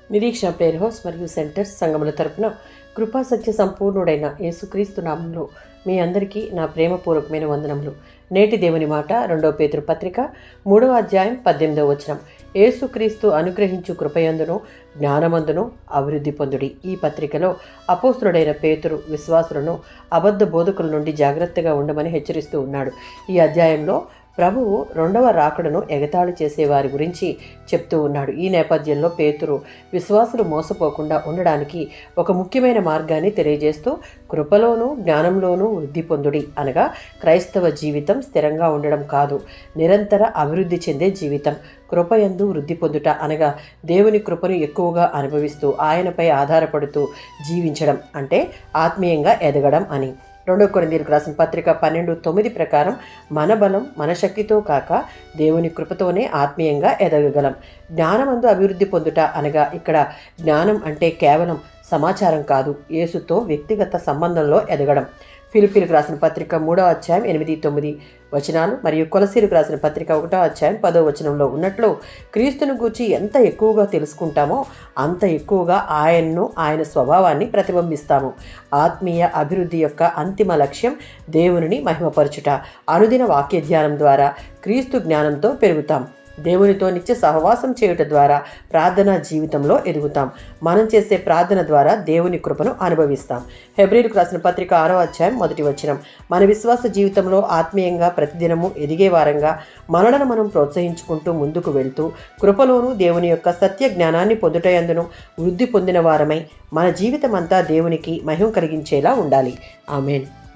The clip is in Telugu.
నిరీక్షణ ప్రేయర్ హౌస్ మరియు సెంటర్స్ సంఘముల తరపున కృపా సత్య సంపూర్ణుడైన యేసుక్రీస్తు నామంలో మీ అందరికీ నా ప్రేమపూర్వకమైన వందనములు. నేటి దేవుని మాట 2 పేతురు పత్రిక 3వ అధ్యాయం 18వ వచనం. యేసుక్రీస్తు అనుగ్రహించు కృపయందును జ్ఞానమందును అభివృద్ధి పొందుడి. ఈ పత్రికలో అపోస్తులుడైన పేతురు విశ్వాసులను అబద్ధ బోధకుల నుండి జాగ్రత్తగా ఉండమని హెచ్చరిస్తూ ఉన్నాడు. ఈ అధ్యాయంలో ప్రభువు 2వ రాకడను ఎగతాళి చేసే వారి గురించి చెప్తూ ఉన్నాడు. ఈ నేపథ్యంలో పేతురు విశ్వాసులు మోసపోకుండా ఉండడానికి ఒక ముఖ్యమైన మార్గాన్ని తెలియజేస్తూ కృపలోనూ జ్ఞానంలోనూ వృద్ధి పొందుడి అనగా క్రైస్తవ జీవితం స్థిరంగా ఉండడం కాదు, నిరంతర అభివృద్ధి చెందే జీవితం. కృపయందు వృద్ధి పొందుట అనగా దేవుని కృపను ఎక్కువగా అనుభవిస్తూ ఆయనపై ఆధారపడుతూ జీవించడం అంటే ఆత్మీయంగా ఎదగడం అని. 2 కొరింథీయులకు రాసిన పత్రిక 12:9 ప్రకారం మన బలం మన శక్తితో కాక దేవుని కృపతోనే ఆత్మీయంగా ఎదగగలం. జ్ఞానమందు అభివృద్ధి పొందుట అనగా ఇక్కడ జ్ఞానం అంటే కేవలం సమాచారం కాదు, యేసుతో వ్యక్తిగత సంబంధంలో ఎదగడం. ఫిలిప్పీలకు రాసిన పత్రిక 3వ అధ్యాయం 8-9 వచనాలు మరియు కొలసీలకు రాసిన పత్రిక 1వ అధ్యాయం 10వ వచనంలో ఉన్నట్లు క్రీస్తును గూర్చి ఎంత ఎక్కువగా తెలుసుకుంటామో అంత ఎక్కువగా ఆయన్ను, ఆయన స్వభావాన్ని ప్రతిబింబిస్తాము. ఆత్మీయ అభివృద్ధి యొక్క అంతిమ లక్ష్యం దేవునిని మహిమపరచుట. అనుదిన వాక్య ధ్యానం ద్వారా క్రీస్తు జ్ఞానంతో పెరుగుతాం. దేవునితో నిత్య సహవాసం చేయుట ద్వారా ప్రార్థనా జీవితంలో ఎదుగుతాం. మనం చేసే ప్రార్థన ద్వారా దేవుని కృపను అనుభవిస్తాం. హెబ్రీయులకు రాసిన పత్రిక 6వ అధ్యాయం 1వ వచనం. మన విశ్వాస జీవితంలో ఆత్మీయంగా ప్రతిదినము ఎదిగే వారంగా మనలను మనం ప్రోత్సహించుకుంటూ ముందుకు వెళ్తూ కృపలోనూ దేవుని యొక్క సత్య జ్ఞానాన్ని పొందుటయందును వృద్ధి పొందిన వారమై మన జీవితం అంతా దేవునికి మహిమ కలిగించేలా ఉండాలి. ఆమేన్.